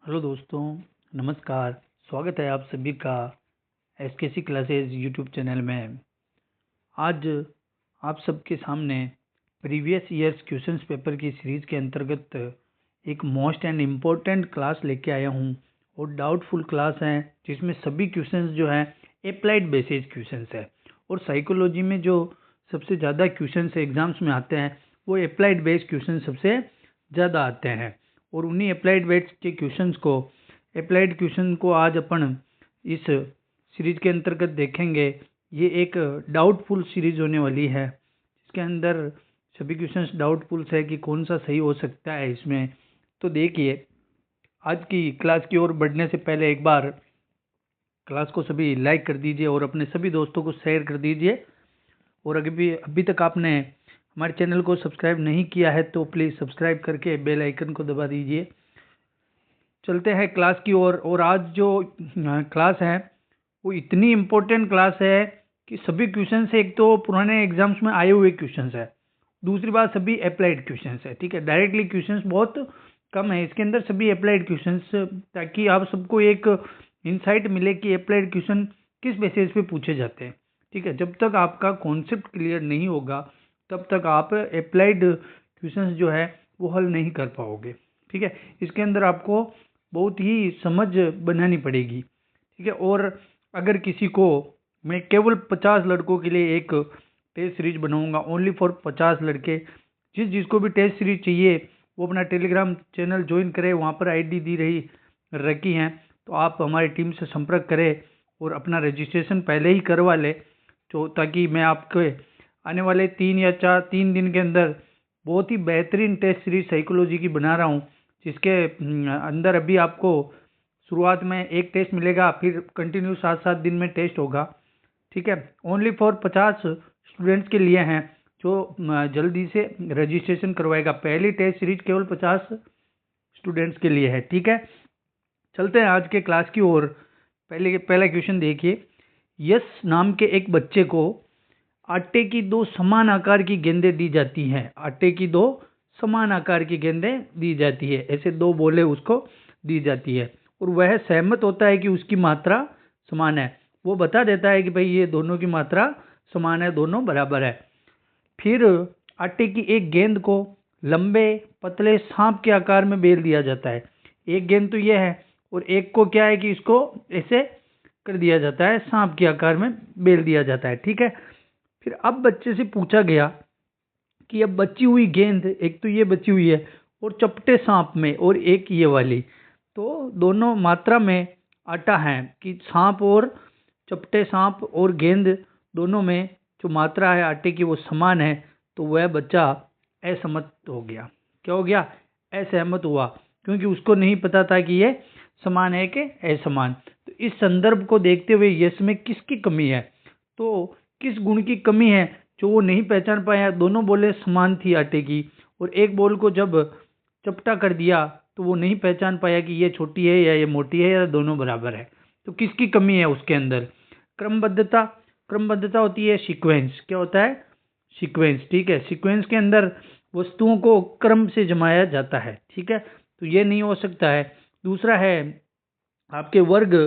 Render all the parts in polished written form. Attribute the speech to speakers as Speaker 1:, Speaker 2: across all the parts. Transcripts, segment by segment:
Speaker 1: Hello दोस्तों, नमस्कार। स्वागत है आप सभी का एसकेसी क्लासेस यूट्यूब चैनल में। आज आप सबके सामने प्रीवियस ईयर्स क्वेश्चंस पेपर की सीरीज के अंतर्गत एक मोस्ट एंड इम्पोर्टेंट क्लास लेके आया हूँ और डाउटफुल क्लास है, जिसमें सभी क्वेश्चंस जो है अप्लाइड बेसिस क्वेश्चंस है। और साइकोलॉजी में जो सबसे ज़्यादा क्वेश्चंस एग्जाम्स में आते हैं वो अप्लाइड बेस्ड क्वेश्चन सबसे ज़्यादा आते हैं। और उन्हीं अप्लाइड बेस्ड के अप्लाइड क्वेश्चन को आज अपन इस सीरीज के अंतर्गत देखेंगे। ये एक डाउटफुल सीरीज होने वाली है, इसके अंदर सभी क्वेश्चंस डाउटफुल है कि कौन सा सही हो सकता है इसमें। तो देखिए, आज की क्लास की ओर बढ़ने से पहले एक बार क्लास को सभी लाइक कर दीजिए और अपने सभी दोस्तों को शेयर कर दीजिए। और अभी तक आपने हमारे चैनल को सब्सक्राइब नहीं किया है तो प्लीज़ सब्सक्राइब करके बेल आइकन को दबा दीजिए। चलते हैं क्लास की ओर। और आज जो क्लास है वो इतनी इम्पोर्टेंट क्लास है कि सभी क्वेश्चंस एक तो पुराने एग्जाम्स में आए हुए क्वेश्चंस है, दूसरी बात सभी अप्लाइड क्वेश्चंस है। ठीक है, डायरेक्टली क्वेश्चंस बहुत कम है इसके अंदर, सभी अप्लाइड क्वेश्चंस, ताकि आप सबको एक इंसाइट मिले कि अप्लाइड क्वेश्चन किस बेसिस पे पूछे जाते हैं। ठीक है, जब तक आपका कॉन्सेप्ट क्लियर नहीं होगा तब तक आप अप्लाइड क्वेश्चंस जो है वो हल नहीं कर पाओगे। ठीक है, इसके अंदर आपको बहुत ही समझ बनानी पड़ेगी। ठीक है, और अगर किसी को, मैं केवल 50 लड़कों के लिए एक टेस्ट सीरीज बनाऊंगा, ओनली फॉर 50 लड़के। जिसको भी टेस्ट सीरीज चाहिए वो अपना टेलीग्राम चैनल ज्वाइन करे, वहाँ पर आईडी दी रखी हैं, तो आप हमारी टीम से संपर्क करें और अपना रजिस्ट्रेशन पहले ही करवा ले, तो ताकि मैं आपके आने वाले 3 दिन के अंदर बहुत ही बेहतरीन टेस्ट सीरीज साइकोलॉजी की बना रहा हूँ, जिसके अंदर अभी आपको शुरुआत में एक टेस्ट मिलेगा, फिर कंटिन्यू 7-7 दिन में टेस्ट होगा। ठीक है, ओनली फॉर 50 स्टूडेंट्स के लिए हैं जो जल्दी से रजिस्ट्रेशन करवाएगा। पहली टेस्ट सीरीज केवल 50 स्टूडेंट्स के लिए है। ठीक है, चलते हैं आज के क्लास की ओर। पहला क्वेश्चन देखिए। यश नाम के एक बच्चे को आटे की 2 समान आकार की गेंदें दी जाती हैं। आटे की 2 समान आकार की गेंदें दी जाती है, ऐसे 2 बोले उसको दी जाती है, और वह सहमत होता है कि उसकी मात्रा समान है। वो बता देता है कि भाई ये दोनों की मात्रा समान है, दोनों बराबर है। फिर आटे की एक गेंद को लंबे पतले सांप के आकार में बेल दिया जाता है। एक गेंद तो यह है, और एक को क्या है कि इसको ऐसे कर दिया जाता है, सांप के आकार में बेल दिया जाता है। ठीक है, फिर अब बच्चे से पूछा गया कि अब बची हुई गेंद, एक तो ये बची हुई है और चपटे सांप में, और एक ये वाली, तो दोनों मात्रा में आटा है कि सांप और चपटे सांप और गेंद दोनों में जो मात्रा है आटे की वो समान है। तो वह बच्चा असहमत हो गया। क्या हो गया? असहमत हुआ, क्योंकि उसको नहीं पता था कि ये समान है कि असमान। तो इस संदर्भ को देखते हुए यश में किसकी कमी है, तो किस गुण की कमी है जो वो नहीं पहचान पाया। दोनों बोले समान थी आटे की, और एक बोल को जब चपटा कर दिया तो वो नहीं पहचान पाया कि ये छोटी है या ये मोटी है या दोनों बराबर है। तो किसकी कमी है उसके अंदर? क्रमबद्धता। क्रमबद्धता होती है सीक्वेंस। क्या होता है? सीक्वेंस। ठीक है, सीक्वेंस के अंदर वस्तुओं को क्रम से जमाया जाता है। ठीक है, तो ये नहीं हो सकता है। दूसरा है आपके वर्ग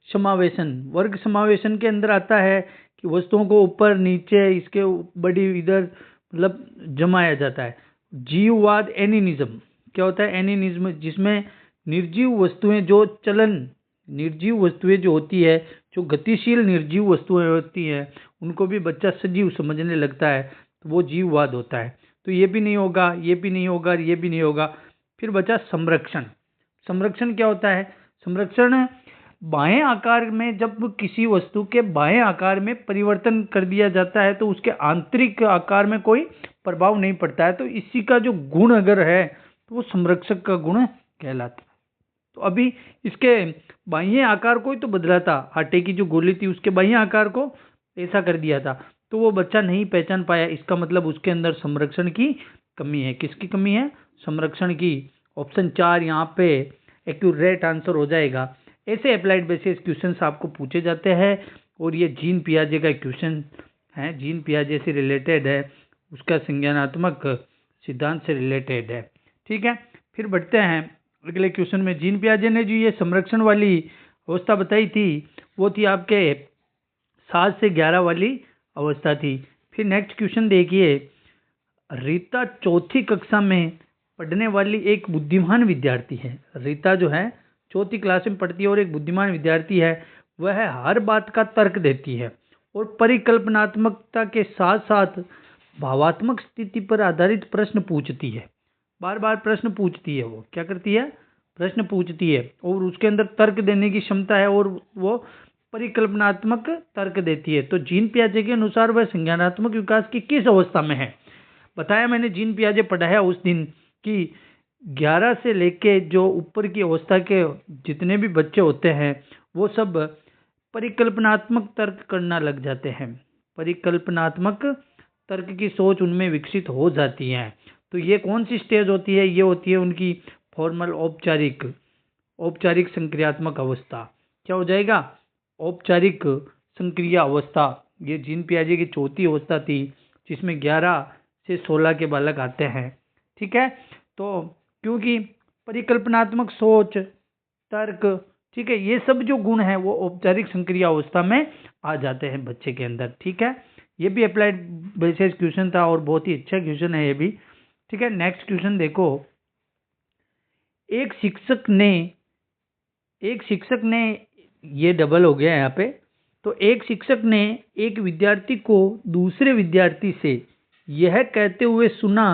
Speaker 1: समावेशन। वर्ग समावेशन के अंदर आता है कि वस्तुओं को ऊपर नीचे इसके बड़ी इधर मतलब जमाया जाता है। जीववाद एनिनिज्म। क्या होता है? एनिनिज्म, जिसमें निर्जीव वस्तुएं जो चलन, निर्जीव वस्तुएं जो होती है, जो गतिशील निर्जीव वस्तुएं होती हैं, उनको भी बच्चा सजीव समझने लगता है, तो वो जीववाद होता है। तो ये भी नहीं होगा, ये भी नहीं होगा, ये भी नहीं होगा। फिर बचा संरक्षण। संरक्षण क्या होता है? संरक्षण बाएं आकार में, जब किसी वस्तु के बाएं आकार में परिवर्तन कर दिया जाता है तो उसके आंतरिक आकार में कोई प्रभाव नहीं पड़ता है। तो इसी का जो गुण अगर है तो वो संरक्षक का गुण कहलाता है। तो अभी इसके बाह्य आकार को ही तो बदला था, आटे की जो गोली थी उसके बाह्य आकार को ऐसा कर दिया था, तो वो बच्चा नहीं पहचान पाया। इसका मतलब उसके अंदर संरक्षण की कमी है। किसकी कमी है? संरक्षण की। ऑप्शन 4 यहाँ पे एक्यूरेट आंसर हो जाएगा। ऐसे अप्लाइड बेसिस क्वेश्चंस आपको पूछे जाते हैं, और ये जीन पियाजे का क्वेश्चन है, जीन पियाजे से रिलेटेड है, उसका संज्ञानात्मक सिद्धांत से रिलेटेड है। ठीक है, फिर बढ़ते हैं अगले क्वेश्चन में जीन पियाजे ने जो ये संरक्षण वाली अवस्था बताई थी वो थी आपके 7 से 11 वाली अवस्था थी। फिर नेक्स्ट क्वेश्चन देखिए, रीता चौथी कक्षा में पढ़ने वाली एक बुद्धिमान विद्यार्थी है। रीता जो है चौथी क्लास में पढ़ती है और एक बुद्धिमान विद्यार्थी है। वह हर बात का तर्क देती है और परिकल्पनात्मकता के साथ साथ भावात्मक स्थिति पर आधारित प्रश्न पूछती है। बार बार प्रश्न पूछती है, वो क्या करती है, प्रश्न पूछती है और उसके अंदर तर्क देने की क्षमता है और वो परिकल्पनात्मक तर्क देती है। तो जीन पियाजे के अनुसार वह संज्ञानात्मक विकास की किस अवस्था में है? बताया मैंने, जीन पियाजे पढ़ाया उस दिन कि 11 से लेके जो ऊपर की अवस्था के जितने भी बच्चे होते हैं वो सब परिकल्पनात्मक तर्क करना लग जाते हैं। परिकल्पनात्मक तर्क की सोच उनमें विकसित हो जाती है। तो ये कौन सी स्टेज होती है? ये होती है उनकी फॉर्मल औपचारिक संक्रियात्मक अवस्था। क्या हो जाएगा? औपचारिक संक्रिया अवस्था। ये जीन पियाजे की चौथी अवस्था थी जिसमें 11 से 16 के बालक आते हैं। ठीक है, तो क्योंकि परिकल्पनात्मक सोच, तर्क, ठीक है, ये सब जो गुण हैं वो औपचारिक संक्रिया अवस्था में आ जाते हैं बच्चे के अंदर। ठीक है, ये भी अप्लाइड बेसिस क्वेश्चन था और बहुत ही अच्छा क्वेश्चन है ये भी। ठीक है, नेक्स्ट क्वेश्चन देखो, एक शिक्षक ने ये डबल हो गया यहाँ पे। तो एक शिक्षक ने एक विद्यार्थी को दूसरे विद्यार्थी से यह कहते हुए सुना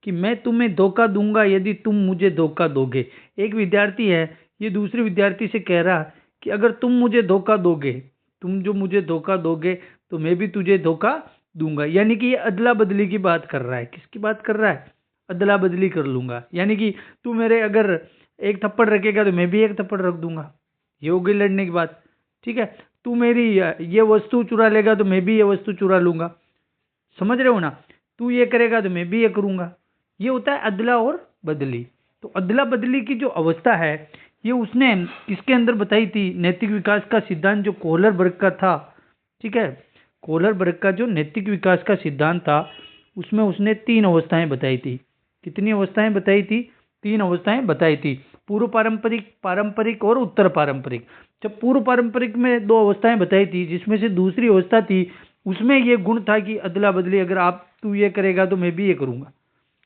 Speaker 1: कि मैं तुम्हें धोखा दूंगा यदि तुम मुझे धोखा दोगे। एक विद्यार्थी है, ये दूसरे विद्यार्थी से कह रहा कि अगर तुम मुझे धोखा दोगे, तुम जो मुझे धोखा दोगे तो मैं भी तुझे धोखा दूंगा। यानी कि ये अदला बदली की बात कर रहा है। किसकी बात कर रहा है? अदला बदली कर लूंगा। यानी कि तू मेरे अगर एक थप्पड़ रखेगा तो मैं भी एक थप्पड़ रख दूंगा। ये हो गई लड़ने की बात। ठीक है, तू मेरी ये वस्तु चुरा लेगा तो मैं भी ये वस्तु चुरा लूंगा। समझ रहे हो ना? तू ये करेगा तो मैं भी ये करूंगा। ये होता है अदला और बदली। तो अदला बदली की जो अवस्था है ये उसने इसके अंदर बताई थी। नैतिक विकास का सिद्धांत जो कोहलरबर्ग का था, ठीक है, कोहलरबर्ग का जो नैतिक विकास का सिद्धांत था उसमें उसने 3 अवस्थाएं बताई थी। कितनी अवस्थाएं बताई थी? 3 अवस्थाएं बताई थी, पूर्व पारंपरिक, पारंपरिक और उत्तर पारंपरिक। जब पूर्व पारंपरिक में 2 अवस्थाएं बताई थी जिसमें से दूसरी अवस्था थी उसमें ये गुण था कि अदला बदली, अगर आप तू ये करेगा तो मैं भी ये करूंगा,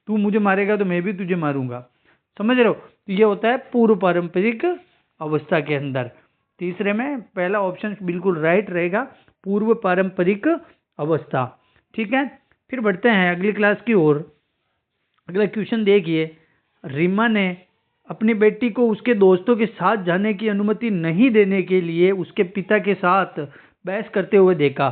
Speaker 1: तू मुझे मारेगा तो मैं भी तुझे मारूंगा। समझ रहे हो? तो ये होता है पूर्व पारंपरिक अवस्था के अंदर। तीसरे में पहला ऑप्शन बिल्कुल राइट रहेगा, पूर्व पारंपरिक अवस्था। ठीक है, फिर बढ़ते हैं अगली क्लास की ओर। अगला क्वेश्चन देखिए, रीमा ने अपनी बेटी को उसके दोस्तों के साथ जाने की अनुमति नहीं देने के लिए उसके पिता के साथ बहस करते हुए देखा।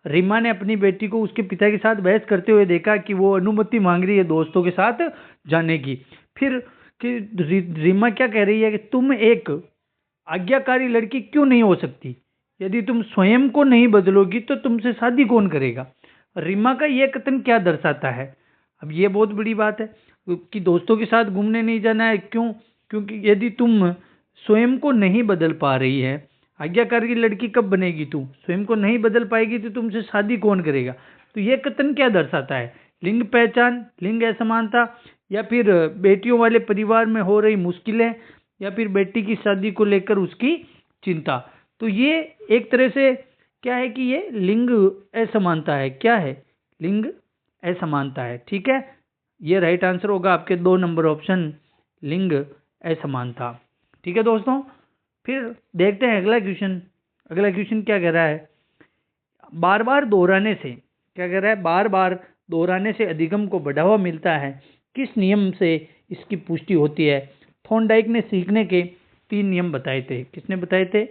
Speaker 1: रीमा ने अपनी बेटी को उसके पिता के साथ बहस करते हुए देखा कि वो अनुमति मांग रही है दोस्तों के साथ जाने की। फिर कि रीमा क्या कह रही है कि तुम एक आज्ञाकारी लड़की क्यों नहीं हो सकती? यदि तुम स्वयं को नहीं बदलोगी तो तुमसे शादी कौन करेगा? रीमा का यह कथन क्या दर्शाता है? अब ये बहुत बड़ी बात है कि दोस्तों के साथ घूमने नहीं जाना है। क्यों? क्योंकि यदि तुम स्वयं को नहीं बदल पा रही है, आज्ञाकारी की लड़की कब बनेगी? तू स्वयं को नहीं बदल पाएगी तो तुमसे शादी कौन करेगा? तो ये कथन क्या दर्शाता है? लिंग पहचान, लिंग असमानता, या फिर बेटियों वाले परिवार में हो रही मुश्किलें, या फिर बेटी की शादी को लेकर उसकी चिंता। तो ये एक तरह से क्या है कि ये लिंग असमानता है। क्या है? लिंग असमानता है। ठीक है, ये राइट आंसर होगा आपके 2 नंबर ऑप्शन, लिंग असमानता। ठीक है दोस्तों, फिर देखते हैं अगला क्वेश्चन। अगला क्वेश्चन क्या कह रहा है? बार बार दोहराने से, क्या कह रहा है? बार बार दोहराने से अधिगम को बढ़ावा मिलता है। किस नियम से इसकी पुष्टि होती है? थॉर्नडाइक ने सीखने के 3 नियम बताए थे। किसने बताए थे?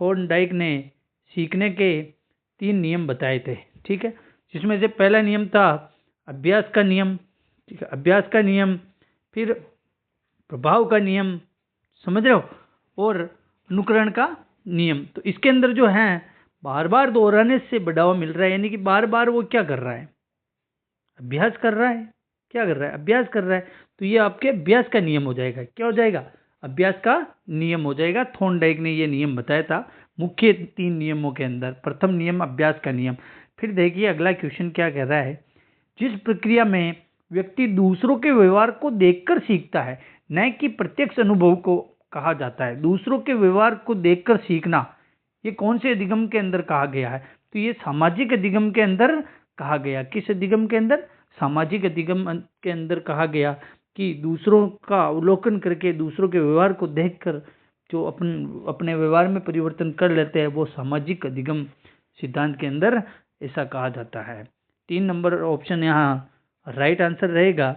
Speaker 1: थॉर्नडाइक ने सीखने के 3 नियम बताए थे। ठीक है, जिसमें से पहला नियम था अभ्यास का नियम। ठीक है, अभ्यास का नियम, फिर प्रभाव का नियम, समझ रहे हो, और अनुकरण का नियम। तो इसके अंदर जो है बार बार दोहराने से बढ़ावा मिल रहा है, यानी कि बार बार वो क्या कर रहा है? अभ्यास कर रहा है। क्या कर रहा है? अभ्यास कर रहा है। तो ये आपके अभ्यास का नियम हो जाएगा। क्या हो जाएगा? अभ्यास का नियम हो जाएगा। थॉर्नडाइक ने ये नियम बताया था मुख्य 3 नियमों के अंदर। प्रथम नियम अभ्यास का नियम। फिर देखिए अगला क्वेश्चन क्या कह रहा है? जिस प्रक्रिया में व्यक्ति दूसरों के व्यवहार को देखकर सीखता है, न कि प्रत्यक्ष अनुभव को कहा जाता है। दूसरों के व्यवहार को देखकर सीखना, ये कौन से अधिगम के अंदर कहा गया है? तो ये सामाजिक अधिगम के अंदर कहा गया। किस अधिगम के अंदर? सामाजिक अधिगम के अंदर कहा गया कि दूसरों का अवलोकन करके, दूसरों के व्यवहार को देखकर जो अपने व्यवहार में परिवर्तन कर लेते हैं, वो सामाजिक अधिगम सिद्धांत के अंदर ऐसा कहा जाता है। 3 नंबर ऑप्शन यहाँ राइट आंसर रहेगा।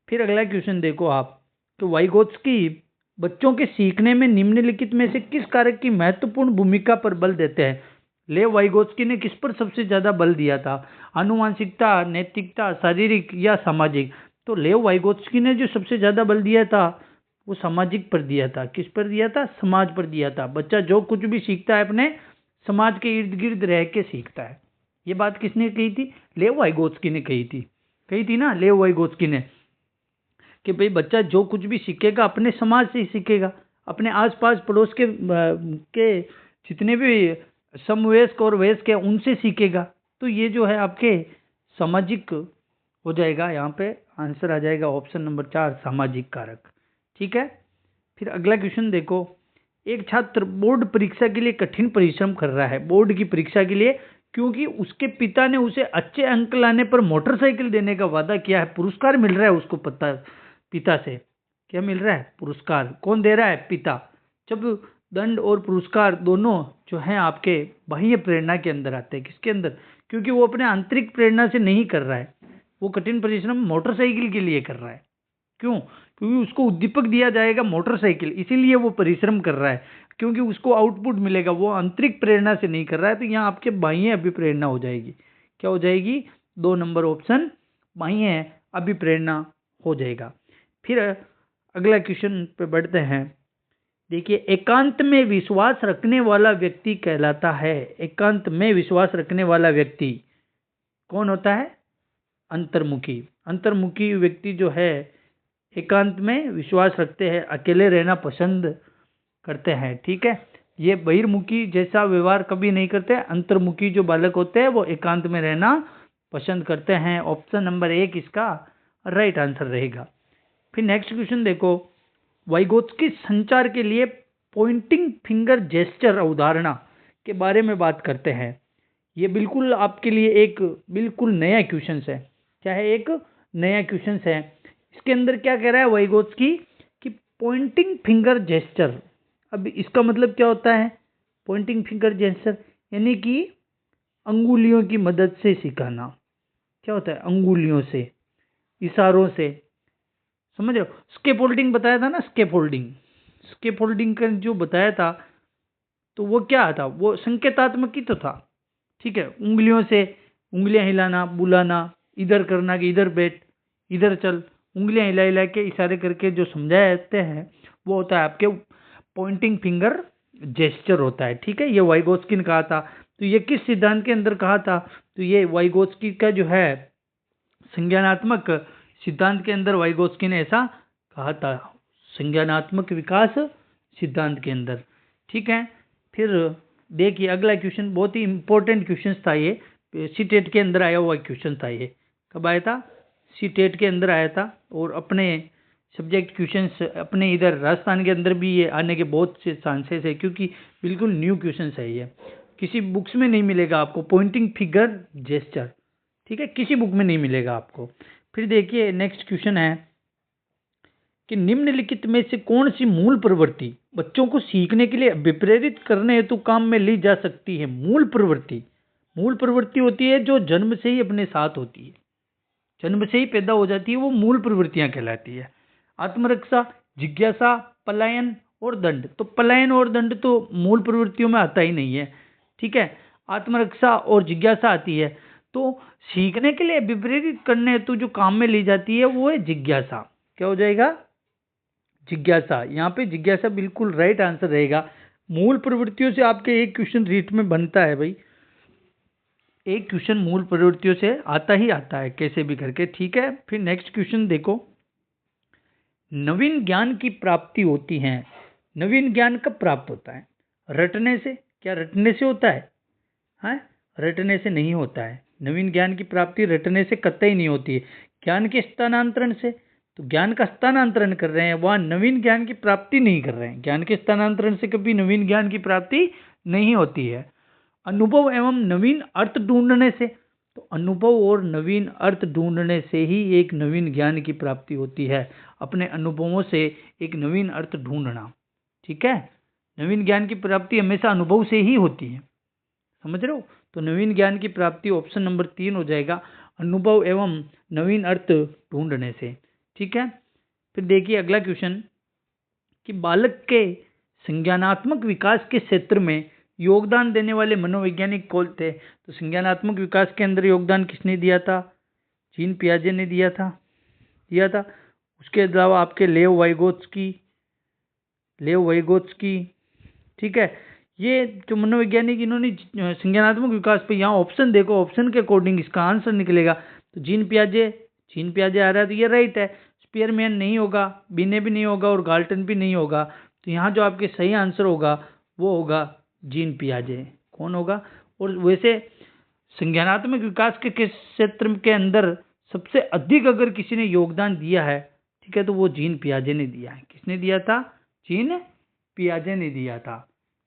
Speaker 1: फिर अगला क्वेश्चन देखो आप, तो वाइगोत्स्की बच्चों के सीखने में निम्नलिखित में से किस कारक की महत्वपूर्ण भूमिका पर बल देते हैं? लेव वाइगोत्स्की ने किस पर सबसे ज्यादा बल दिया था? आनुवांशिकता, नैतिकता, शारीरिक या सामाजिक? तो लेव वाइगोत्स्की ने जो सबसे ज्यादा बल दिया था वो सामाजिक पर दिया था। किस पर दिया था? समाज पर दिया था। बच्चा जो कुछ भी सीखता है अपने समाज के इर्द गिर्द रह के सीखता है। ये बात किसने कही थी? लेव वाइगोत्स्की ने कही थी ना, लेव वाइगोत्स्की ने, कि भाई बच्चा जो कुछ भी सीखेगा अपने समाज से ही सीखेगा, अपने आसपास पड़ोस के जितने भी समवयस्क और वयस्क है उनसे सीखेगा। तो ये जो है आपके सामाजिक हो जाएगा। यहाँ पे आंसर आ जाएगा ऑप्शन नंबर 4, सामाजिक कारक। ठीक है। फिर अगला क्वेश्चन देखो, एक छात्र बोर्ड परीक्षा के लिए कठिन परिश्रम कर रहा है, बोर्ड की परीक्षा के लिए, क्योंकि उसके पिता ने उसे अच्छे अंक लाने पर मोटरसाइकिल देने का वादा किया है। पुरस्कार मिल रहा है उसको, पिता से क्या मिल रहा है? पुरस्कार। कौन दे रहा है? पिता। जब दंड और पुरस्कार दोनों जो है आपके बाह्य प्रेरणा के अंदर आते हैं। किसके अंदर? क्योंकि वो अपने आंतरिक प्रेरणा से नहीं कर रहा है, वो कठिन परिश्रम मोटरसाइकिल के लिए कर रहा है। क्यों? क्योंकि उसको उद्दीपक दिया जाएगा मोटरसाइकिल, इसीलिए वो परिश्रम कर रहा है, क्योंकि उसको आउटपुट मिलेगा। वो आंतरिक प्रेरणा से नहीं कर रहा है, तो यहाँ आपके बाह्य अभिप्रेरणा हो जाएगी। क्या हो जाएगी? 2 नंबर ऑप्शन बाह्य अभिप्रेरणा हो जाएगा। फिर अगला क्वेश्चन पे बढ़ते हैं। देखिए, एकांत में विश्वास रखने वाला व्यक्ति कहलाता है। एकांत में विश्वास रखने वाला व्यक्ति कौन होता है? अंतर्मुखी। अंतर्मुखी व्यक्ति जो है एकांत में विश्वास रखते हैं, अकेले रहना पसंद करते हैं। ठीक है। ये बहिर्मुखी जैसा व्यवहार कभी नहीं करते। अंतर्मुखी जो बालक होते हैं वो एकांत में रहना पसंद करते हैं। ऑप्शन नंबर 1 इसका राइट आंसर रहेगा। फिर नेक्स्ट क्वेश्चन देखो, वाइगोत्स्की संचार के लिए पॉइंटिंग फिंगर जेस्चर अवधारणा के बारे में बात करते हैं। ये बिल्कुल आपके लिए एक बिल्कुल नया क्वेश्चन है। क्या है? एक नया क्वेश्चन है। इसके अंदर क्या कह रहा है वाइगोत्स्की कि पॉइंटिंग फिंगर जेस्चर। अब इसका मतलब क्या होता है? पॉइंटिंग फिंगर जेस्चर यानी कि अंगुलियों की मदद से सिखाना। क्या होता है? अंगुलियों से, इशारों से। समझ रहे हो? स्केफोल्डिंग बताया था ना, स्केफोल्डिंग का जो बताया था, तो वो क्या था? वो संकेतात्मक ही तो था। ठीक है। उंगलियों से, उंगलियां हिलाना, बुलाना, इधर करना कि इधर बैठ, इधर चल, उंगलियां हिला हिला के इशारे करके जो समझाते हैं वो होता है आपके पॉइंटिंग फिंगर जेस्चर होता है। ठीक है। ये वाइगोत्स्की ने कहा था। तो ये किस सिद्धांत के अंदर कहा था? तो ये वाइगोत्स्की का जो है संज्ञानात्मक सिद्धांत के अंदर वाइगोत्स्की ने ऐसा कहा था, संज्ञानात्मक विकास सिद्धांत के अंदर। ठीक है। फिर देखिए अगला क्वेश्चन, बहुत ही इंपॉर्टेंट क्वेश्चन था ये, सीटेट के अंदर आया हुआ क्वेश्चन था ये। कब आया था? सीटेट के अंदर आया था। और अपने सब्जेक्ट क्वेश्चंस अपने इधर राजस्थान के अंदर भी ये आने के बहुत से चांसेस है, क्योंकि बिल्कुल न्यू क्वेश्चन है ये। किसी बुक्स में नहीं मिलेगा आपको पॉइंटिंग फिंगर जेस्चर। ठीक है। किसी बुक में नहीं मिलेगा आपको। फिर देखिए नेक्स्ट क्वेश्चन है कि निम्नलिखित में से कौन सी मूल प्रवृत्ति बच्चों को सीखने के लिए विप्रेरित करने हेतु काम में ली जा सकती है? मूल प्रवृत्ति होती है जो जन्म से ही अपने साथ होती है, जन्म से ही पैदा हो जाती है, वो मूल प्रवृत्तियां कहलाती है। आत्मरक्षा, जिज्ञासा, पलायन और दंड। तो पलायन और दंड तो मूल प्रवृत्तियों में आता ही नहीं है। ठीक है। आत्मरक्षा और जिज्ञासा आती है। तो सीखने के लिए विप्रेरित करने हेतु जो काम में ली जाती है वो है जिज्ञासा। क्या हो जाएगा? जिज्ञासा। यहाँ पे जिज्ञासा बिल्कुल राइट आंसर रहेगा। मूल प्रवृत्तियों से आपके एक क्वेश्चन रीट में बनता है भाई, एक क्वेश्चन मूल प्रवृत्तियों से आता ही आता है कैसे भी करके। ठीक है। फिर नेक्स्ट क्वेश्चन देखो, नवीन ज्ञान की प्राप्ति होती है। नवीन ज्ञान कब प्राप्त होता है? रटने से। क्या रटने से होता है? हाँ, रटने से नहीं होता है। नवीन ज्ञान की प्राप्ति रटने से कतई नहीं होती है। ज्ञान के स्थानांतरण से। तो ज्ञान का स्थानांतरण कर रहे हैं, वहां नवीन ज्ञान की प्राप्ति नहीं कर रहे हैं। ज्ञान के स्थानांतरण से कभी नवीन ज्ञान की प्राप्ति नहीं होती है। अनुभव एवं नवीन अर्थ ढूंढने से, तो अनुभव और नवीन अर्थ ढूंढने से ही एक नवीन ज्ञान की प्राप्ति होती है। अपने अनुभवों से एक नवीन अर्थ ढूंढना, ठीक है। नवीन ज्ञान की प्राप्ति हमेशा अनुभव से ही होती है, समझ रहे हो। तो नवीन ज्ञान की प्राप्ति ऑप्शन नंबर 3 हो जाएगा, अनुभव एवं नवीन अर्थ ढूंढने से, ठीक है। फिर देखिए अगला क्वेश्चन कि बालक के संज्ञानात्मक विकास के क्षेत्र में योगदान देने वाले मनोवैज्ञानिक कौन थे। तो संज्ञानात्मक विकास के अंदर योगदान किसने दिया था? जीन पियाजे ने दिया था। उसके अलावा आपके लेव वाइगोत्स्की, ठीक है। ये जो मनोवैज्ञानिक इन्होंने संज्ञानात्मक विकास पे, यहाँ ऑप्शन देखो, ऑप्शन के अकॉर्डिंग इसका आंसर निकलेगा। तो जीन पियाजे आ रहा है, तो ये राइट है। स्पीयरमैन नहीं होगा, बिने भी नहीं होगा और गाल्टन भी नहीं होगा। तो यहाँ जो आपके सही आंसर होगा वो होगा जीन पियाजे। कौन होगा? और वैसे संज्ञानात्मक विकास के क्षेत्र के अंदर सबसे अधिक अगर किसी ने योगदान दिया है, ठीक है, तो वो जीन पियाजे ने दिया है। किसने दिया था? जीन पियाजे ने दिया था।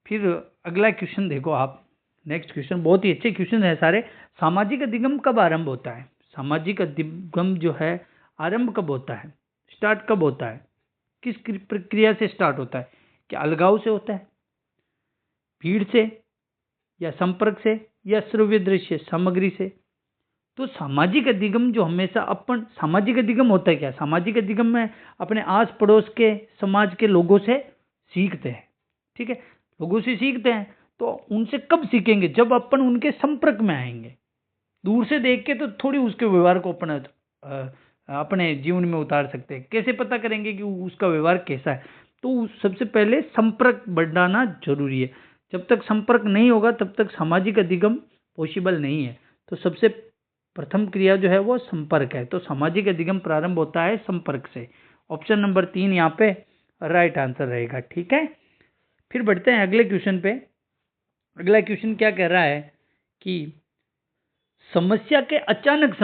Speaker 1: फिर अगला क्वेश्चन देखो आप, नेक्स्ट क्वेश्चन बहुत ही अच्छे क्वेश्चन है सारे। सामाजिक अधिगम कब आरंभ होता है? सामाजिक अधिगम जो है आरंभ कब होता है, स्टार्ट कब होता है, किस प्रक्रिया से स्टार्ट होता है? क्या अलगाव से होता है, भीड़ से, या संपर्क से, या श्रव्य दृश्य सामग्री से? तो सामाजिक अधिगम जो हमेशा सामाजिक अधिगम होता है क्या? सामाजिक अधिगम में अपने आस पड़ोस के समाज के लोगों से सीखते हैं, ठीक है। लोगों से सीखते हैं तो उनसे कब सीखेंगे? जब अपन उनके संपर्क में आएंगे। दूर से देख के तो थोड़ी उसके व्यवहार को अपने जीवन में उतार सकते हैं। कैसे पता करेंगे कि उसका व्यवहार कैसा है? तो सबसे पहले संपर्क बढ़ाना जरूरी है। जब तक संपर्क नहीं होगा तब तक सामाजिक अधिगम पॉसिबल नहीं है। तो सबसे प्रथम क्रिया जो है वो संपर्क है। तो सामाजिक अधिगम प्रारंभ होता है संपर्क से। ऑप्शन नंबर 3 यहाँ पे राइट आंसर रहेगा, ठीक है। फिर बढ़ते हैं अगले क्वेश्चन पे। अगला क्वेश्चन क्या कह रहा है कि समस्या के अचानक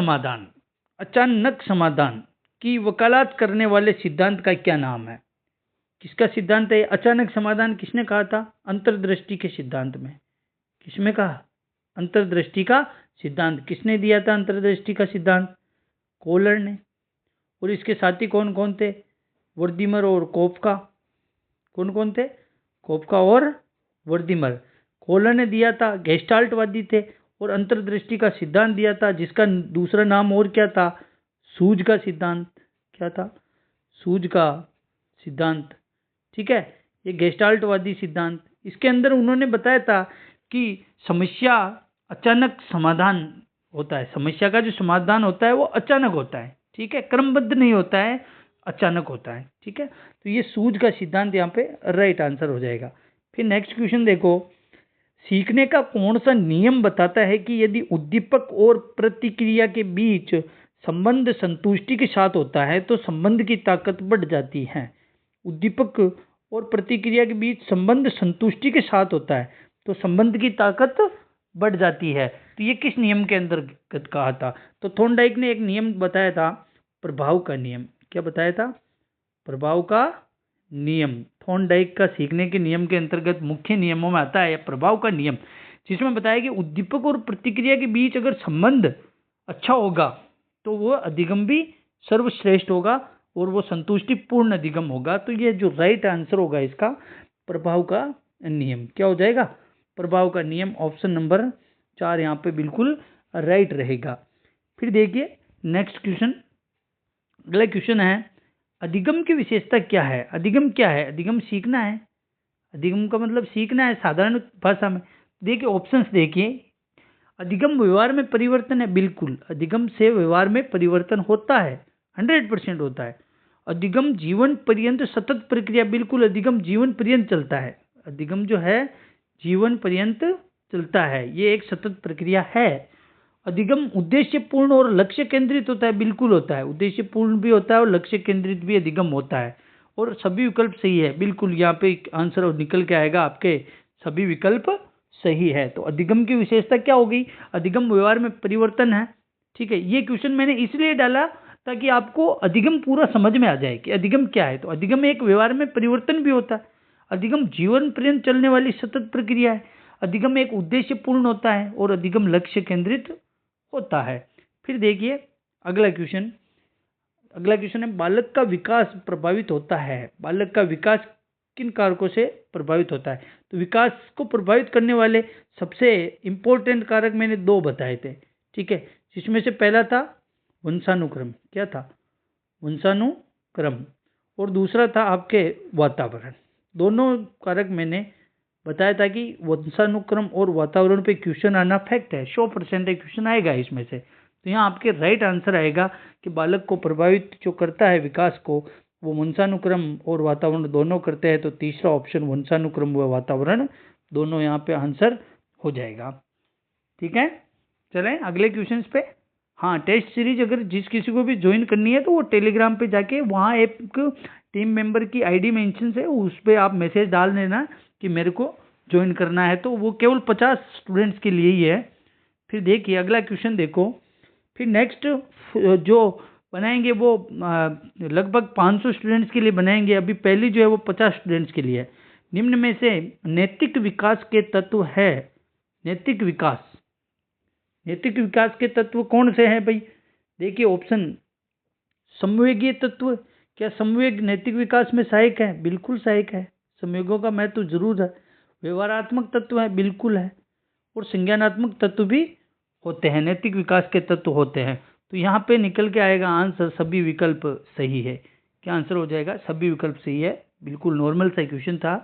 Speaker 1: समाधान की वकालत करने वाले सिद्धांत का क्या नाम है? किसका सिद्धांत है? अचानक समाधान किसने कहा था? अंतर्दृष्टि के सिद्धांत में। किसमें कहा? अंतर्दृष्टि का सिद्धांत। किसने दिया था अंतर्दृष्टि का सिद्धांत? कोहलर ने। और इसके साथी कौन कौन थे? वर्दीमर और कोफका। कौन कौन थे? कोफका और वर्दीमर। कोहलर ने दिया था, गेस्टाल्टवादी थे, और अंतर्दृष्टि का सिद्धांत दिया था जिसका दूसरा नाम और क्या था? सूझ का सिद्धांत। क्या था? सूझ का सिद्धांत, ठीक है। ये गेस्टाल्टवादी सिद्धांत, इसके अंदर उन्होंने बताया था कि समस्या अचानक समाधान होता है। समस्या का जो समाधान होता है वो अचानक होता है, ठीक है, क्रमबद्ध नहीं होता है, अचानक होता है, ठीक है। तो ये सूझ का सिद्धांत यहाँ पे राइट आंसर हो जाएगा। फिर नेक्स्ट क्वेश्चन देखो, सीखने का कौन सा नियम बताता है कि यदि उद्दीपक और प्रतिक्रिया के बीच संबंध संतुष्टि के साथ होता है तो संबंध की ताकत बढ़ जाती है? उद्दीपक और प्रतिक्रिया के बीच संबंध संतुष्टि के साथ होता है तो संबंध की ताकत बढ़ जाती है। तो ये किस नियम के अंतर्गत कहा था? तो थॉर्नडाइक ने एक नियम बताया था, प्रभाव का नियम। क्या बताया था? प्रभाव का नियम। थॉर्नडाइक का सीखने के नियम के अंतर्गत मुख्य नियमों में आता है प्रभाव का नियम, जिसमें बताया कि उद्दीपक और प्रतिक्रिया के बीच अगर संबंध अच्छा होगा तो वो अधिगम भी सर्वश्रेष्ठ होगा और वो संतुष्टिपूर्ण अधिगम होगा। तो ये जो राइट आंसर होगा इसका प्रभाव का नियम। क्या हो जाएगा? प्रभाव का नियम। ऑप्शन नंबर 4 यहाँ पे बिल्कुल राइट रहेगा। फिर देखिए नेक्स्ट क्वेश्चन। अगला क्वेश्चन है, अधिगम की विशेषता क्या है? अधिगम क्या है? अधिगम सीखना है। अधिगम का मतलब सीखना है साधारण भाषा में। देखिए ऑप्शंस देखिए। अधिगम व्यवहार में परिवर्तन है, बिल्कुल। अधिगम से व्यवहार में परिवर्तन होता है, 100% होता है। अधिगम जीवन पर्यंत सतत प्रक्रिया, बिल्कुल। अधिगम जीवन पर्यंत चलता है। अधिगम जो है जीवन पर्यंत चलता है, ये एक सतत प्रक्रिया है। अधिगम उद्देश्यपूर्ण और लक्ष्य केंद्रित होता है, बिल्कुल होता है। उद्देश्यपूर्ण भी होता है और लक्ष्य केंद्रित भी अधिगम होता है। और सभी विकल्प सही है, बिल्कुल। यहाँ पे आंसर निकल के आएगा आपके सभी विकल्प सही है। तो अधिगम की विशेषता क्या होगी? अधिगम व्यवहार में परिवर्तन है, ठीक है। ये क्वेश्चन मैंने इसलिए डाला ताकि आपको अधिगम पूरा समझ में आ जाए कि अधिगम क्या है। तो अधिगम एक व्यवहार में परिवर्तन भी होता है। अधिगम जीवन पर्यंत चलने वाली सतत प्रक्रिया है। अधिगम एक उद्देश्य पूर्ण होता है और अधिगम लक्ष्य केंद्रित होता है। फिर देखिए अगला क्वेश्चन है, बालक का विकास प्रभावित होता है। बालक का विकास किन कारकों से प्रभावित होता है? तो विकास को प्रभावित करने वाले सबसे इंपॉर्टेंट कारक मैंने 2 बताए थे, ठीक है, जिसमें से पहला था वंशानुक्रम। क्या था? वंशानुक्रम। और दूसरा था आपके वातावरण। दोनों कारक मैंने बताया था कि वंशानुक्रम और वातावरण पे क्वेश्चन आना फैक्ट है, 100% क्वेश्चन आएगा इसमें से। तो यहाँ आपके राइट आंसर आएगा कि बालक को प्रभावित जो करता है विकास को, वो वंशानुक्रम और वातावरण दोनों करते हैं। तो तीसरा ऑप्शन वंशानुक्रम व वातावरण दोनों यहाँ पे आंसर हो जाएगा। ठीक है, चलें अगले क्वेश्चन पे। हाँ, टेस्ट सीरीज अगर जिस किसी को भी ज्वाइन करनी है तो वो टेलीग्राम पे जाके वहाँ एक टीम मेंबर की आईडी मेंशन है, उस पर आप मैसेज डाल देना कि मेरे को ज्वाइन करना है। तो वो केवल 50 स्टूडेंट्स के लिए ही है। फिर देखिए अगला क्वेश्चन देखो। फिर नेक्स्ट जो बनाएंगे वो लगभग 500 स्टूडेंट्स के लिए बनाएंगे। अभी पहली जो है वो 50 स्टूडेंट्स के लिए है। निम्न में से नैतिक विकास के तत्व है। नैतिक विकास के तत्व कौन से हैं भाई? देखिए ऑप्शन, संवेगीय तत्व। क्या संवेग नैतिक विकास में सहायक है? बिल्कुल सहायक है, संवेगों का महत्व जरूर है। व्यवहारात्मक तत्व है, बिल्कुल है। और संज्ञानात्मक तत्व भी होते हैं, नैतिक विकास के तत्व होते हैं। तो यहाँ पे निकल के आएगा आंसर सभी विकल्प सही है। क्या आंसर हो जाएगा? सभी विकल्प सही है। बिल्कुल नॉर्मल सा क्वेश्चन था।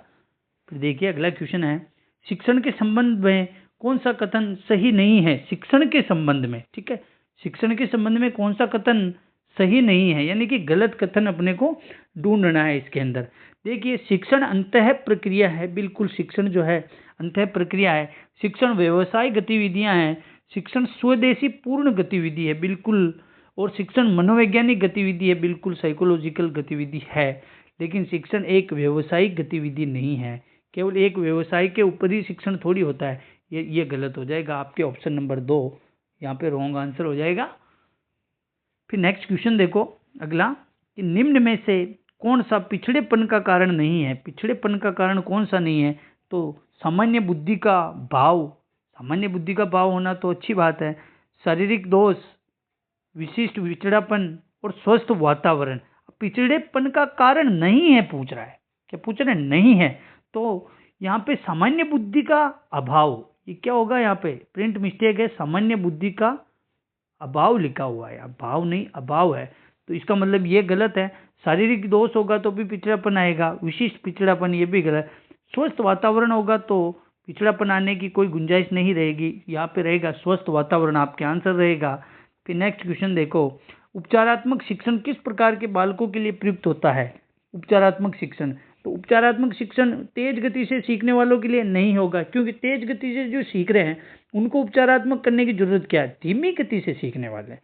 Speaker 1: फिर देखिए अगला क्वेश्चन है, शिक्षण के संबंध में कौन सा कथन सही नहीं है? शिक्षण के संबंध में, ठीक है, शिक्षण के संबंध में कौन सा कथन सही नहीं है, यानी कि गलत कथन अपने को ढूंढना है इसके अंदर। देखिए शिक्षण अंतः प्रक्रिया है, बिल्कुल शिक्षण जो है अंतः प्रक्रिया है। शिक्षण व्यवसाय गतिविधियां हैं। शिक्षण स्वदेशी पूर्ण गतिविधि है, बिल्कुल। और शिक्षण मनोवैज्ञानिक गतिविधि है, बिल्कुल साइकोलॉजिकल गतिविधि है। लेकिन शिक्षण एक व्यवसायिक गतिविधि नहीं है। केवल एक व्यवसाय के ऊपर ही शिक्षण थोड़ी होता है। ये गलत हो जाएगा, आपके ऑप्शन नंबर 2 यहाँ पे रॉन्ग आंसर हो जाएगा। फिर नेक्स्ट क्वेश्चन देखो अगला, कि निम्न में से कौन सा पिछड़ेपन का कारण नहीं है? पिछड़ेपन का कारण कौन सा नहीं है? तो सामान्य बुद्धि का भाव। सामान्य बुद्धि का भाव होना तो अच्छी बात है। शारीरिक दोष, विशिष्ट पिछड़ापन और स्वस्थ वातावरण। पिछड़ेपन का कारण नहीं है पूछ रहा है। क्या पूछ रहे हैं? नहीं है। तो यहाँ पे सामान्य बुद्धि का अभाव, ये क्या होगा? यहाँ पे प्रिंट मिस्टेक है, सामान्य बुद्धि का अभाव लिखा हुआ है, अभाव नहीं अभाव है। तो इसका मतलब ये गलत है। शारीरिक दोष होगा तो भी पिछड़ापन आएगा, विशिष्ट पिछड़ापन ये भी गलत। स्वस्थ वातावरण होगा तो पिछड़ापन आने की कोई गुंजाइश नहीं रहेगी। यहाँ पे रहेगा स्वस्थ वातावरण, आपके आंसर रहेगा। फिर नेक्स्ट क्वेश्चन देखो, उपचारात्मक शिक्षण किस प्रकार के बालकों के लिए प्रयुक्त होता है? उपचारात्मक शिक्षण, तो उपचारात्मक शिक्षण तेज गति से सीखने वालों के लिए नहीं होगा, क्योंकि तेज गति से जो सीख रहे हैं उनको उपचारात्मक करने की जरूरत क्या है? धीमी गति से सीखने वाले,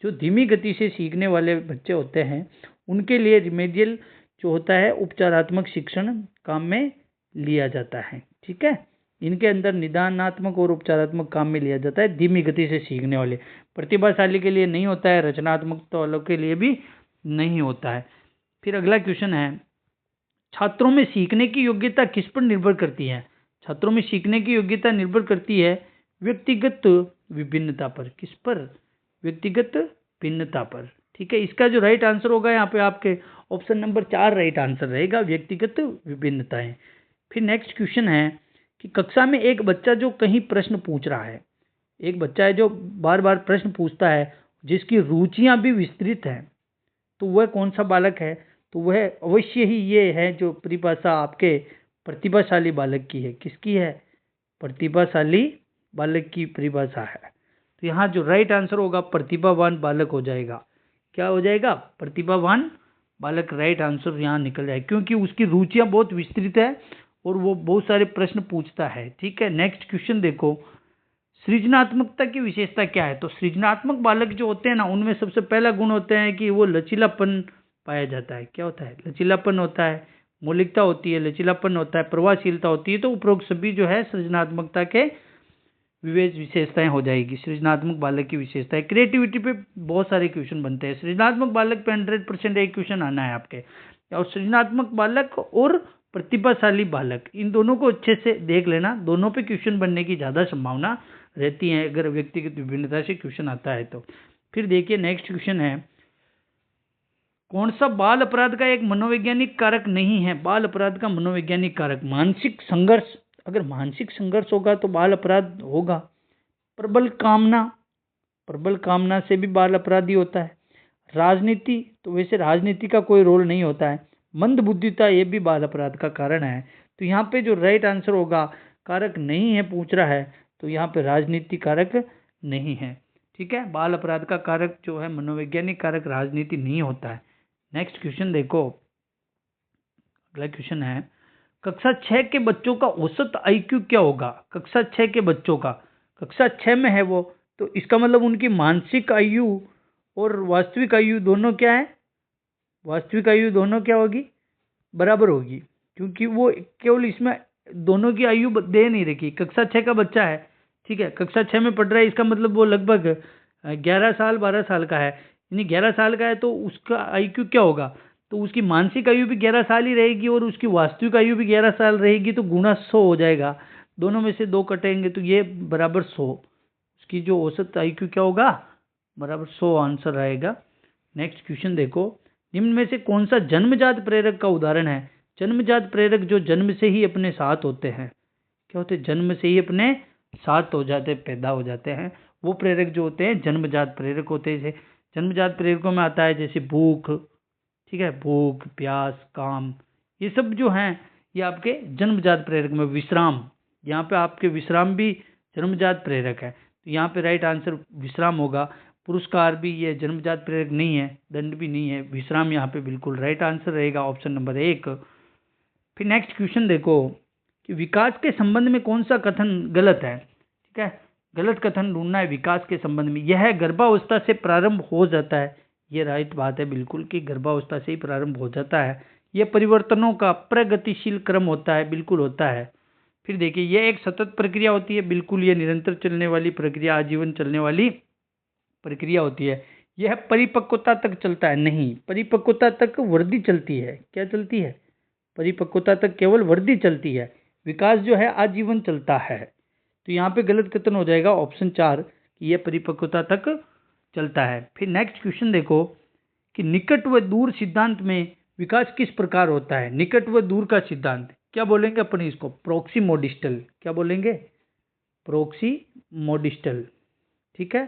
Speaker 1: जो धीमी गति से सीखने वाले बच्चे होते हैं उनके लिए रिमेडियल जो होता है उपचारात्मक शिक्षण काम में लिया जाता है। ठीक है, इनके अंदर निदानात्मक और उपचारात्मक काम में लिया जाता है। धीमी गति से सीखने वाले प्रतिभाशाली के लिए नहीं होता है, रचनात्मकता वालों के लिए भी नहीं होता है। फिर अगला क्वेश्चन है, छात्रों में सीखने की योग्यता किस पर निर्भर करती है? छात्रों में सीखने की योग्यता निर्भर करती है व्यक्तिगत विभिन्नता पर। किस पर? व्यक्तिगत भिन्नता पर। ठीक है, इसका जो राइट आंसर होगा यहाँ पे आपके ऑप्शन नंबर 4 राइट आंसर रहेगा, व्यक्तिगत विभिन्नताएं। फिर नेक्स्ट क्वेश्चन है कि कक्षा में एक बच्चा जो कहीं प्रश्न पूछ रहा है, एक बच्चा है जो बार बार प्रश्न पूछता है, जिसकी रुचियां भी विस्तृत हैं, तो वह कौन सा बालक है? तो वह अवश्य ही ये है जो परिभाषा आपके प्रतिभाशाली बालक की है। किसकी है? प्रतिभाशाली बालक की परिभाषा है। तो यहाँ जो राइट आंसर होगा प्रतिभावान बालक हो जाएगा। क्या हो जाएगा? प्रतिभावान बालक राइट आंसर यहाँ निकल जाए, क्योंकि उसकी रुचियां बहुत विस्तृत है और वो बहुत सारे प्रश्न पूछता है। ठीक है, नेक्स्ट क्वेश्चन देखो, सृजनात्मकता की विशेषता क्या है? तो सृजनात्मक बालक जो होते हैं ना, उनमें सबसे पहला गुण होता है कि वो लचीलापन पाया जाता है। क्या होता है? लचीलापन होता है, मौलिकता होती है, लचीलापन होता है, प्रभावशीलता होती है। तो उपरोक्त सभी जो है सृजनात्मकता के विवेक विशेषताएं हो जाएगी। सृजनात्मक बालक की विशेषताएं, क्रिएटिविटी पे बहुत सारे क्वेश्चन बनते हैं। सृजनात्मक बालक पे 100% एक क्वेश्चन आना है आपके। और सृजनात्मक बालक और प्रतिभाशाली बालक, इन दोनों को अच्छे से देख लेना, दोनों पे क्वेश्चन बनने की ज़्यादा संभावना रहती है अगर व्यक्तिगत विभिन्नता से क्वेश्चन आता है तो। फिर देखिए नेक्स्ट क्वेश्चन है, कौन सा बाल अपराध का एक मनोवैज्ञानिक कारक नहीं है? बाल अपराध का मनोवैज्ञानिक कारक, मानसिक संघर्ष। अगर मानसिक संघर्ष होगा तो बाल अपराध होगा। प्रबल कामना, प्रबल कामना से भी बाल अपराधी होता है। राजनीति, तो वैसे राजनीति का कोई रोल नहीं होता है। मंदबुद्धिता, ये भी बाल अपराध का कारण है। तो यहाँ पे जो राइट आंसर होगा, कारक नहीं है पूछ रहा है, तो यहाँ पे राजनीति कारक नहीं है। ठीक है, बाल अपराध का कारक जो है मनोवैज्ञानिक कारक, राजनीति नहीं होता है। नेक्स्ट क्वेश्चन देखो, अगला क्वेश्चन है, कक्षा 6 के बच्चों का औसत आईक्यू क्या होगा? कक्षा 6 के बच्चों का, कक्षा 6 में है वो, तो इसका मतलब उनकी मानसिक आयु और वास्तविक आयु दोनों क्या है? वास्तविक आयु दोनों क्या होगी? बराबर होगी, क्योंकि वो केवल इसमें दोनों की आयु दे नहीं रखी। कक्षा 6 का बच्चा है, ठीक है, कक्षा 6 में पढ़ रहा है, इसका मतलब वो लगभग 11 साल 12 साल का है। यानी 11 साल का है तो उसका आईक्यू क्या होगा? तो उसकी मानसिक आयु भी 11 साल ही रहेगी और उसकी वास्तविक आयु भी 11 साल रहेगी, तो गुणा 100 हो जाएगा। दोनों में से 2 कटेंगे तो ये बराबर 100। उसकी जो औसत आईक्यू क्या होगा? बराबर 100 आंसर आएगा। नेक्स्ट क्वेश्चन देखो, निम्न में से कौन सा जन्मजात प्रेरक का उदाहरण है? जन्मजात प्रेरक जो जन्म से ही अपने साथ होते हैं, क्या होते हैं? जन्म से ही अपने साथ हो जाते, पैदा हो जाते हैं, वो प्रेरक जो होते हैं जन्मजात प्रेरक होते हैं। जैसे जन्मजात प्रेरकों में आता है जैसे भूख, ठीक है, भूख, प्यास, काम, ये सब जो हैं ये आपके जन्मजात प्रेरक में। विश्राम, यहाँ पे आपके विश्राम भी जन्मजात प्रेरक है, तो यहाँ पे राइट आंसर विश्राम होगा। पुरस्कार भी ये जन्मजात प्रेरक नहीं है, दंड भी नहीं है, विश्राम यहाँ पे बिल्कुल राइट आंसर रहेगा, ऑप्शन नंबर 1। फिर नेक्स्ट क्वेश्चन देखो कि विकास के संबंध में कौन सा कथन गलत है? ठीक है, गलत कथन ढूंढना है विकास के संबंध में। यह गर्भावस्था से प्रारंभ हो जाता है, ये राइट बात है बिल्कुल कि गर्भावस्था से ही प्रारंभ हो जाता है। यह परिवर्तनों का प्रगतिशील क्रम होता है, बिल्कुल होता है। फिर देखिए, यह एक सतत प्रक्रिया होती है, बिल्कुल ये निरंतर चलने वाली प्रक्रिया, आजीवन चलने वाली प्रक्रिया होती है। यह परिपक्वता तक चलता है, नहीं, परिपक्वता तक वृद्धि चलती है। क्या चलती है? परिपक्वता तक केवल वृद्धि चलती है, विकास जो है आजीवन चलता है। तो यहाँ पे गलत कथन हो जाएगा ऑप्शन 4 कि यह परिपक्वता तक चलता है। फिर नेक्स्ट क्वेश्चन देखो कि निकट व दूर सिद्धांत में विकास किस प्रकार होता है? निकट व दूर का सिद्धांत क्या बोलेंगे अपन इसको? प्रोक्सीमोडिस्टल। क्या बोलेंगे? प्रोक्सीमोडिस्टल। ठीक है,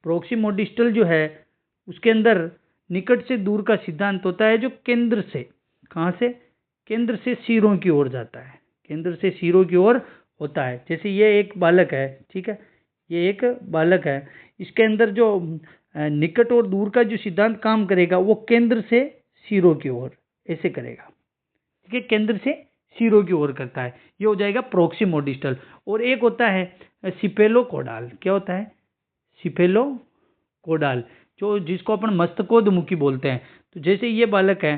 Speaker 1: प्रोक्सीमोडिस्टल जो है उसके अंदर निकट से दूर का सिद्धांत होता है, जो केंद्र से, कहाँ से? केंद्र से सिरों की ओर जाता है, केंद्र से सिरों की ओर होता है। जैसे ये एक बालक है, ठीक है, ये एक बालक है, इसके अंदर जो निकट और दूर का जो सिद्धांत काम करेगा वो केंद्र से सिरों की ओर ऐसे करेगा, ठीक है, केंद्र से सिरों की ओर करता है, ये हो जाएगा प्रोक्सीमोडिस्टल। और एक होता है सिफेलोकोडाल। क्या होता है? सिफेलोकोडाल, जो जिसको अपन मस्तकोदमुखी बोलते हैं। तो जैसे ये बालक है,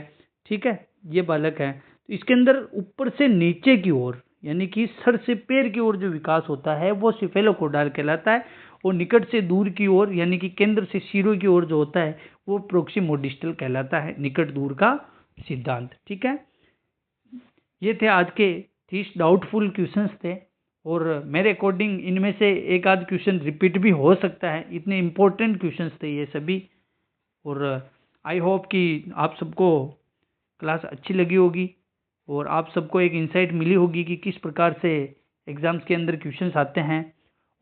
Speaker 1: ठीक है, ये बालक है, तो इसके अंदर ऊपर से नीचे की ओर, यानी कि सर से पैर की ओर जो विकास होता है वो सिफेलोकोडाल कहलाता है। और निकट से दूर की ओर, यानी कि केंद्र से सिरों की ओर जो होता है वो प्रोक्सीमोडिस्टल कहलाता है, निकट दूर का सिद्धांत। ठीक है, ये थे आज के 30 डाउटफुल क्वेश्चंस थे, और मेरे अकॉर्डिंग इनमें से एक आध क्वेश्चन रिपीट भी हो सकता है, इतने इम्पोर्टेंट क्वेश्चंस थे ये सभी। और आई होप कि आप सबको क्लास अच्छी लगी होगी और आप सबको एक इंसाइट मिली होगी कि किस प्रकार से एग्ज़ाम्स के अंदर क्वेश्चंस आते हैं।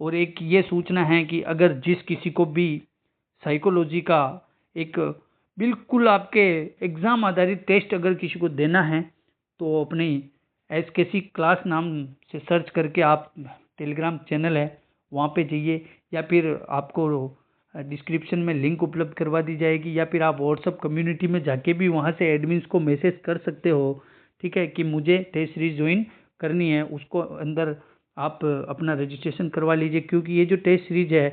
Speaker 1: और एक ये सूचना है कि अगर जिस किसी को भी साइकोलॉजी का एक बिल्कुल आपके एग्ज़ाम आधारित टेस्ट अगर किसी को देना है तो अपनी SKC क्लास नाम से सर्च करके आप, टेलीग्राम चैनल है वहाँ पे जाइए, या फिर आपको डिस्क्रिप्शन में लिंक उपलब्ध करवा दी जाएगी, या फिर आप व्हाट्सअप कम्युनिटी में जाके भी वहाँ से एडमिन्स को मैसेज कर सकते हो, ठीक है, कि मुझे टेस्ट सीरीज ज्वाइन करनी है। उसको अंदर आप अपना रजिस्ट्रेशन करवा लीजिए, क्योंकि ये जो टेस्ट सीरीज है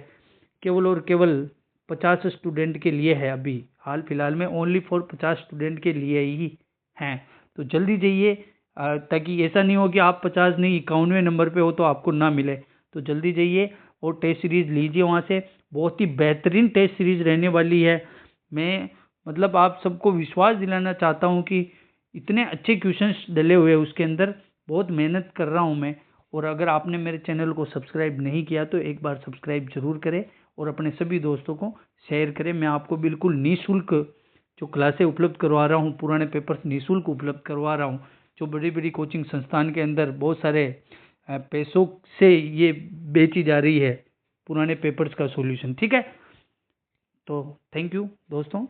Speaker 1: केवल और केवल 50 स्टूडेंट के लिए है, अभी हाल फिलहाल में ओनली फॉर 50 स्टूडेंट के लिए ही हैं। तो जल्दी जाइए, ताकि ऐसा नहीं हो कि आप 50 नहीं 91वें नंबर पे हो तो आपको ना मिले। तो जल्दी जाइए और टेस्ट सीरीज़ लीजिए वहाँ से। बहुत ही बेहतरीन टेस्ट सीरीज़ रहने वाली है। मैं मतलब आप सबको विश्वास दिलाना चाहता हूँ कि इतने अच्छे क्वेश्चंस डले हुए हैं उसके अंदर। बहुत मेहनत कर रहा हूँ मैं। और अगर आपने मेरे चैनल को सब्सक्राइब नहीं किया तो एक बार सब्सक्राइब जरूर करें और अपने सभी दोस्तों को शेयर करें। मैं आपको बिल्कुल निःशुल्क जो क्लासें उपलब्ध करवा रहा हूँ, पुराने पेपर्स निःशुल्क उपलब्ध करवा रहा हूँ। जो बड़ी बड़ी कोचिंग संस्थान के अंदर बहुत सारे पैसों से ये बेची जा रही है पुराने पेपर्स का सॉल्यूशन। ठीक है, तो थैंक यू दोस्तों।